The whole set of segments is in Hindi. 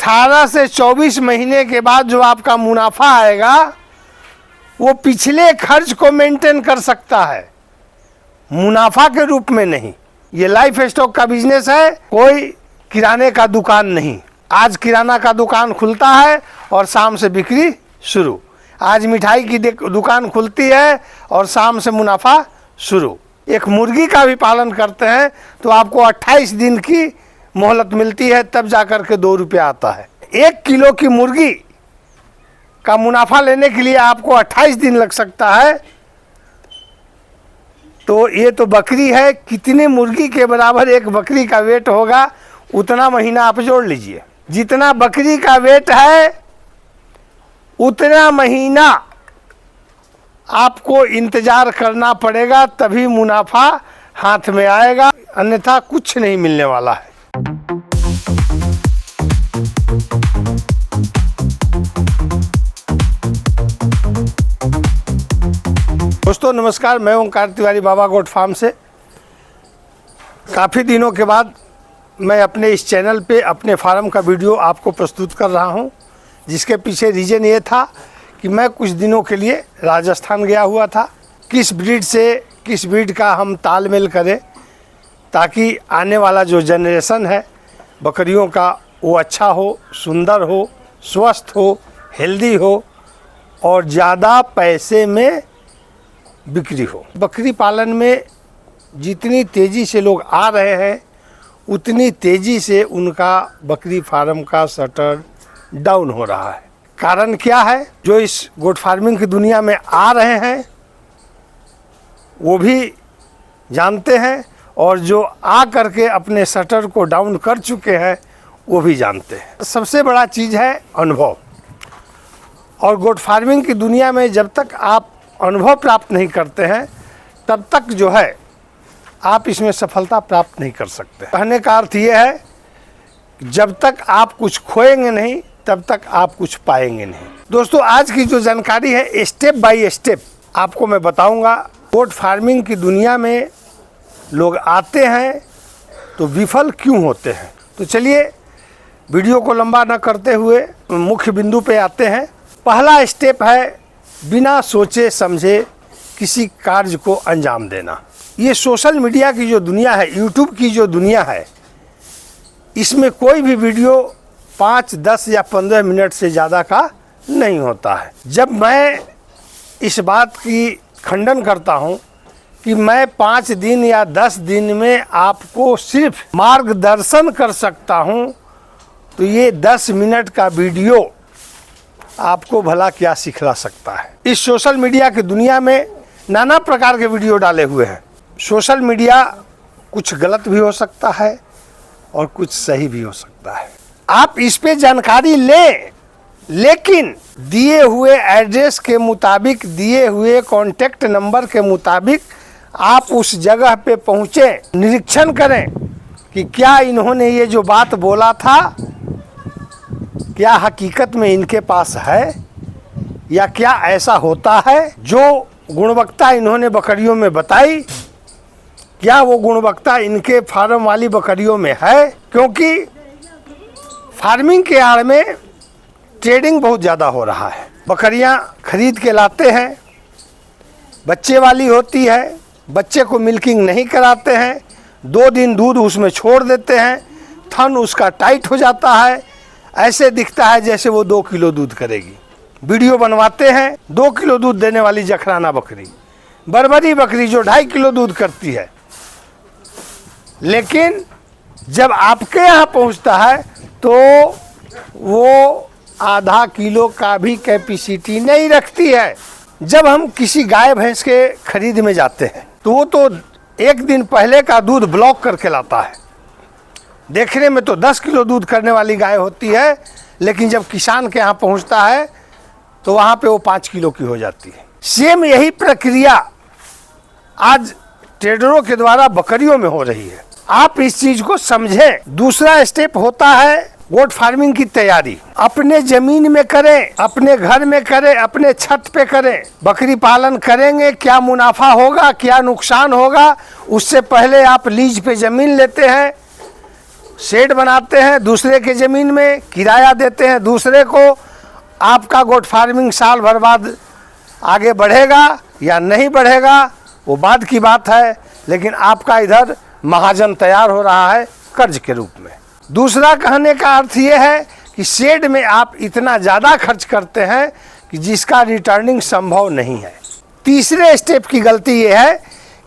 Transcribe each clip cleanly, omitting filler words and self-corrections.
18 से 24 महीने के बाद जो आपका मुनाफा आएगा वो पिछले खर्च को मेंटेन कर सकता है, मुनाफा के रूप में नहीं। ये लाइफ स्टॉक का बिजनेस है, कोई किराने का दुकान नहीं। आज किराना का दुकान खुलता है और शाम से बिक्री शुरू। आज मिठाई की दुकान खुलती है और शाम से मुनाफा शुरू। एक मुर्गी का भी पालन करते हैं तो आपको 28 दिन की मोहलत मिलती है, तब जाकर के 2 रुपया आता है। 1 किलो की मुर्गी का मुनाफा लेने के लिए आपको 28 दिन लग सकता है। तो ये तो बकरी है, कितने मुर्गी के बराबर एक बकरी का वेट होगा उतना महीना आप जोड़ लीजिए। जितना बकरी का वेट है उतना महीना आपको इंतजार करना पड़ेगा, तभी मुनाफा हाथ में आएगा, अन्यथा कुछ नहीं मिलने वाला है। दोस्तों नमस्कार, मैं ओंकार तिवारी बाबा गोट फार्म से। काफ़ी दिनों के बाद मैं अपने इस चैनल पे अपने फार्म का वीडियो आपको प्रस्तुत कर रहा हूं, जिसके पीछे रीज़न ये था कि मैं कुछ दिनों के लिए राजस्थान गया हुआ था। किस ब्रीड से किस ब्रीड का हम तालमेल करें ताकि आने वाला जो जनरेशन है बकरियों का वो अच्छा हो, सुंदर हो, स्वस्थ हो, हेल्दी हो और ज़्यादा पैसे में बिक्री हो। बकरी पालन में जितनी तेज़ी से लोग आ रहे हैं उतनी तेज़ी से उनका बकरी फार्म का शटर डाउन हो रहा है। कारण क्या है? जो इस गोट फार्मिंग की दुनिया में आ रहे हैं वो भी जानते हैं और जो आ करके अपने शटर को डाउन कर चुके हैं वो भी जानते हैं। सबसे बड़ा चीज़ है अनुभव, और गोट फार्मिंग की दुनिया में जब तक आप अनुभव प्राप्त नहीं करते हैं तब तक जो है आप इसमें सफलता प्राप्त नहीं कर सकते। कहने का अर्थ ये है जब तक आप कुछ खोएंगे नहीं तब तक आप कुछ पाएंगे नहीं। दोस्तों आज की जो जानकारी है स्टेप बाय स्टेप आपको मैं बताऊंगा। गोट फार्मिंग की दुनिया में लोग आते हैं तो विफल क्यों होते हैं। तो चलिए वीडियो को लंबा न करते हुए मुख्य बिंदु पे आते हैं। पहला स्टेप है बिना सोचे समझे किसी कार्य को अंजाम देना। ये सोशल मीडिया की जो दुनिया है, यूट्यूब की जो दुनिया है, इसमें कोई भी वीडियो 5, 10 या 15 मिनट से ज़्यादा का नहीं होता है। जब मैं इस बात की खंडन करता हूँ कि मैं 5 दिन या 10 दिन में आपको सिर्फ मार्गदर्शन कर सकता हूँ, तो ये 10 मिनट का वीडियो आपको भला क्या सिखला सकता है। इस सोशल मीडिया की दुनिया में नाना प्रकार के वीडियो डाले हुए हैं। सोशल मीडिया कुछ गलत भी हो सकता है और कुछ सही भी हो सकता है। आप इस पे जानकारी लें, लेकिन दिए हुए एड्रेस के मुताबिक, दिए हुए कॉन्टेक्ट नंबर के मुताबिक आप उस जगह पे पहुँचे, निरीक्षण करें कि क्या इन्होंने ये जो बात बोला था क्या हकीकत में इनके पास है, या क्या ऐसा होता है जो गुणवत्ता इन्होंने बकरियों में बताई, क्या वो गुणवत्ता इनके फार्म वाली बकरियों में है। क्योंकि फार्मिंग के आड़ में ट्रेडिंग बहुत ज़्यादा हो रहा है। बकरियां खरीद के लाते हैं, बच्चे वाली होती है, बच्चे को मिल्किंग नहीं कराते हैं, 2 दिन दूध उसमें छोड़ देते हैं, थन उसका टाइट हो जाता है, ऐसे दिखता है जैसे वो 2 किलो दूध करेगी। वीडियो बनवाते हैं 2 किलो दूध देने वाली जखराना बकरी, बरबरी बकरी जो 2.5 किलो दूध करती है, लेकिन जब आपके यहाँ पहुँचता है तो वो आधा किलो का भी कैपेसिटी नहीं रखती है। जब हम किसी गाय भैंस के खरीद में जाते हैं तो वो तो 1 दिन पहले का दूध ब्लॉक करके लाता है। देखने में तो 10 किलो दूध करने वाली गाय होती है, लेकिन जब किसान के यहाँ पहुँचता है तो वहाँ पे वो 5 किलो की हो जाती है। सेम यही प्रक्रिया आज ट्रेडरों के द्वारा बकरियों में हो रही है। आप इस चीज को समझें। दूसरा स्टेप होता है गोट फार्मिंग की तैयारी। अपने जमीन में करें, अपने घर में करें, अपने छत पे करें। बकरी पालन करेंगे, क्या मुनाफा होगा, क्या नुकसान होगा, उससे पहले आप लीज पे जमीन लेते हैं, शेड बनाते हैं दूसरे के ज़मीन में, किराया देते हैं दूसरे को। आपका गोट फार्मिंग साल भर बाद आगे बढ़ेगा या नहीं बढ़ेगा वो बाद की बात है, लेकिन आपका इधर महाजन तैयार हो रहा है कर्ज के रूप में। दूसरा कहने का अर्थ ये है कि शेड में आप इतना ज़्यादा खर्च करते हैं कि जिसका रिटर्निंग संभव नहीं है। तीसरे स्टेप की गलती ये है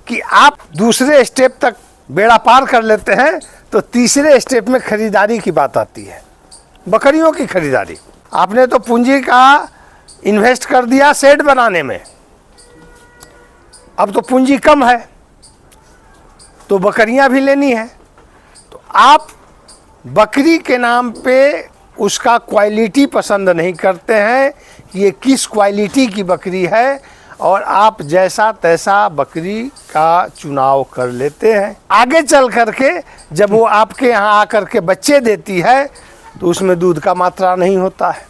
कि आप दूसरे स्टेप तक बेड़ा पार कर लेते हैं, तो तीसरे स्टेप में खरीदारी की बात आती है, बकरियों की खरीदारी। आपने तो पूंजी का इन्वेस्ट कर दिया शेड बनाने में, अब तो पूंजी कम है तो बकरियां भी लेनी है, तो आप बकरी के नाम पे उसका क्वालिटी पसंद नहीं करते हैं कि ये किस क्वालिटी की बकरी है, और आप जैसा तैसा बकरी का चुनाव कर लेते हैं। आगे चल करके जब वो आपके यहाँ आकर के बच्चे देती है तो उसमें दूध का मात्रा नहीं होता है,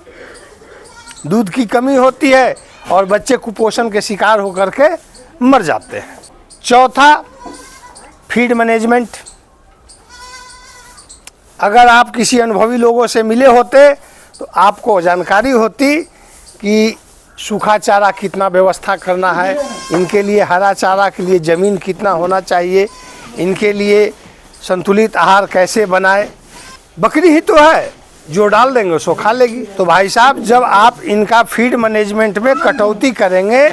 दूध की कमी होती है और बच्चे कुपोषण के शिकार होकर के मर जाते हैं। चौथा, फीड मैनेजमेंट। अगर आप किसी अनुभवी लोगों से मिले होते तो आपको जानकारी होती कि सूखा चारा कितना व्यवस्था करना है, इनके लिए हरा चारा के लिए ज़मीन कितना होना चाहिए, इनके लिए संतुलित आहार कैसे बनाए। बकरी ही तो है, जो डाल देंगे सो खा लेगी। तो भाई साहब, जब आप इनका फीड मैनेजमेंट में कटौती करेंगे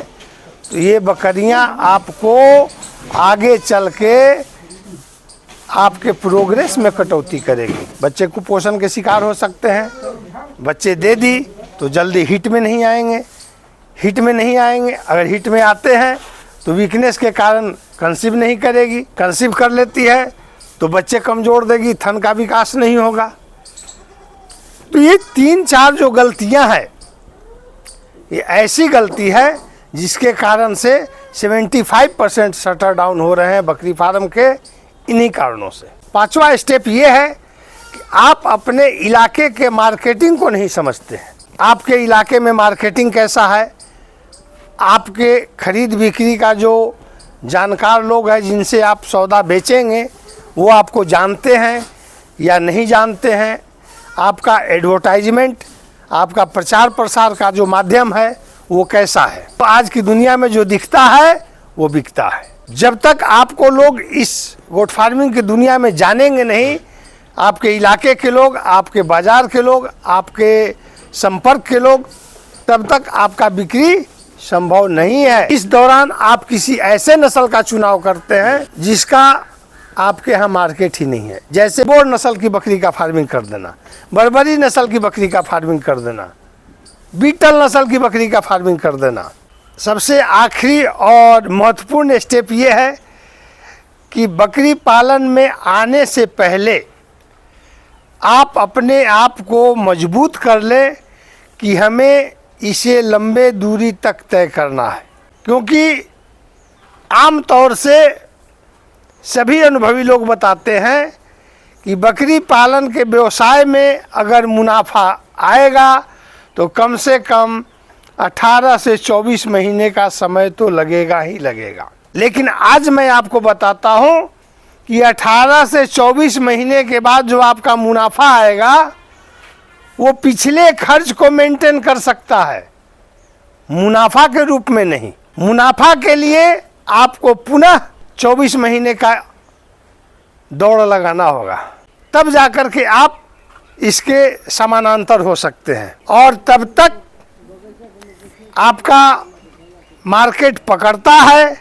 तो ये बकरियां आपको आगे चल के आपके प्रोग्रेस में कटौती करेगी। बच्चे कुपोषण के शिकार हो सकते हैं, बच्चे दे दी तो जल्दी हिट में नहीं आएंगे, हिट में नहीं आएंगे, अगर हिट में आते हैं तो वीकनेस के कारण कंसीव नहीं करेगी, कंसीव कर लेती है तो बच्चे कमज़ोर देगी, थन का विकास नहीं होगा। तो ये 3-4 जो गलतियां हैं, ये ऐसी गलती है जिसके कारण से 75% शटर डाउन हो रहे हैं बकरी फार्म के, इन्हीं कारणों से। 5वां स्टेप ये है कि आप अपने इलाके के मार्केटिंग को नहीं समझते हैं। आपके इलाके में मार्केटिंग कैसा है, आपके खरीद बिक्री का जो जानकार लोग हैं जिनसे आप सौदा बेचेंगे वो आपको जानते हैं या नहीं जानते हैं, आपका एडवर्टाइजमेंट, आपका प्रचार प्रसार का जो माध्यम है वो कैसा है। तो आज की दुनिया में जो दिखता है वो बिकता है। जब तक आपको लोग इस गोट फार्मिंग की दुनिया में जानेंगे नहीं, आपके इलाके के लोग, आपके बाज़ार के लोग, आपके संपर्क के लोग, तब तक आपका बिक्री संभव नहीं है। इस दौरान आप किसी ऐसे नस्ल का चुनाव करते हैं जिसका आपके यहाँ मार्केट ही नहीं है। जैसे बोर नस्ल की बकरी का फार्मिंग कर देना, बर्बरी नस्ल की बकरी का फार्मिंग कर देना, बीटल नस्ल की बकरी का फार्मिंग कर देना। सबसे आखिरी और महत्वपूर्ण स्टेप ये है कि बकरी पालन में आने से पहले आप अपने आप को मजबूत कर लें कि हमें इसे लंबे दूरी तक तय करना है, क्योंकि आम तौर से सभी अनुभवी लोग बताते हैं कि बकरी पालन के व्यवसाय में अगर मुनाफा आएगा तो कम से कम 18 से 24 महीने का समय तो लगेगा ही लगेगा। लेकिन आज मैं आपको बताता हूं कि 18 से 24 महीने के बाद जो आपका मुनाफा आएगा वो पिछले खर्च को मेंटेन कर सकता है, मुनाफा के रूप में नहीं। मुनाफा के लिए आपको पुनः 24 महीने का दौड़ लगाना होगा, तब जाकर के आप इसके समानांतर हो सकते हैं, और तब तक आपका मार्केट पकड़ता है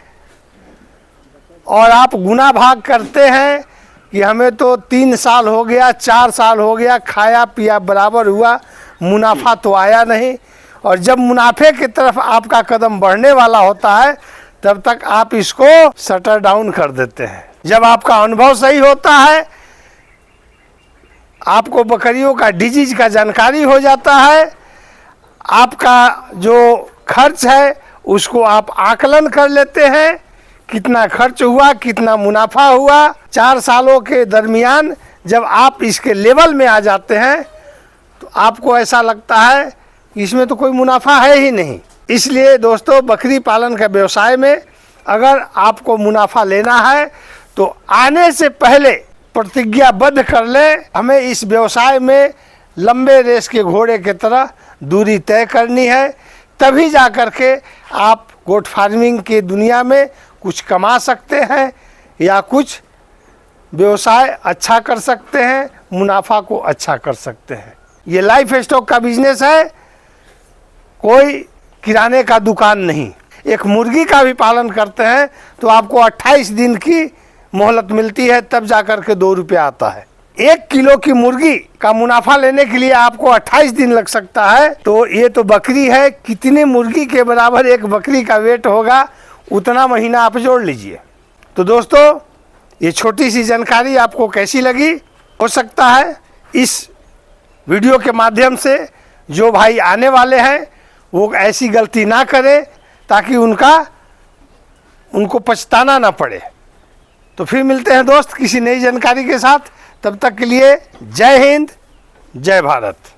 और आप गुना भाग करते हैं कि हमें तो 3 साल हो गया, 4 साल हो गया, खाया पिया बराबर हुआ, मुनाफा तो आया नहीं। और जब मुनाफे की तरफ आपका कदम बढ़ने वाला होता है तब तक आप इसको शटर डाउन कर देते हैं। जब आपका अनुभव सही होता है, आपको बकरियों का डिजीज का जानकारी हो जाता है, आपका जो खर्च है उसको आप आकलन कर लेते हैं, कितना खर्च हुआ, कितना मुनाफा हुआ। 4 सालों के दरमियान जब आप इसके लेवल में आ जाते हैं तो आपको ऐसा लगता है कि इसमें तो कोई मुनाफा है ही नहीं। इसलिए दोस्तों, बकरी पालन के व्यवसाय में अगर आपको मुनाफा लेना है तो आने से पहले प्रतिज्ञाबद्ध कर ले, हमें इस व्यवसाय में लंबे रेस के घोड़े की तरह दूरी तय करनी है, तभी जा कर के आप गोट फार्मिंग की दुनिया में कुछ कमा सकते हैं या कुछ व्यवसाय अच्छा कर सकते हैं, मुनाफा को अच्छा कर सकते हैं। ये लाइफ स्टॉक का बिजनेस है, कोई किराने का दुकान नहीं। एक मुर्गी का भी पालन करते हैं तो आपको 28 दिन की मोहलत मिलती है, तब जाकर के 2 रुपया आता है। 1 किलो की मुर्गी का मुनाफा लेने के लिए आपको 28 दिन लग सकता है, तो ये तो बकरी है, कितने मुर्गी के बराबर एक बकरी का वेट होगा, उतना महीना आप जोड़ लीजिए। तो दोस्तों, ये छोटी सी जानकारी आपको कैसी लगी? हो सकता है इस वीडियो के माध्यम से जो भाई आने वाले हैं वो ऐसी गलती ना करें, ताकि उनको पछताना ना पड़े। तो फिर मिलते हैं दोस्त किसी नई जानकारी के साथ, तब तक के लिए जय हिंद, जय भारत।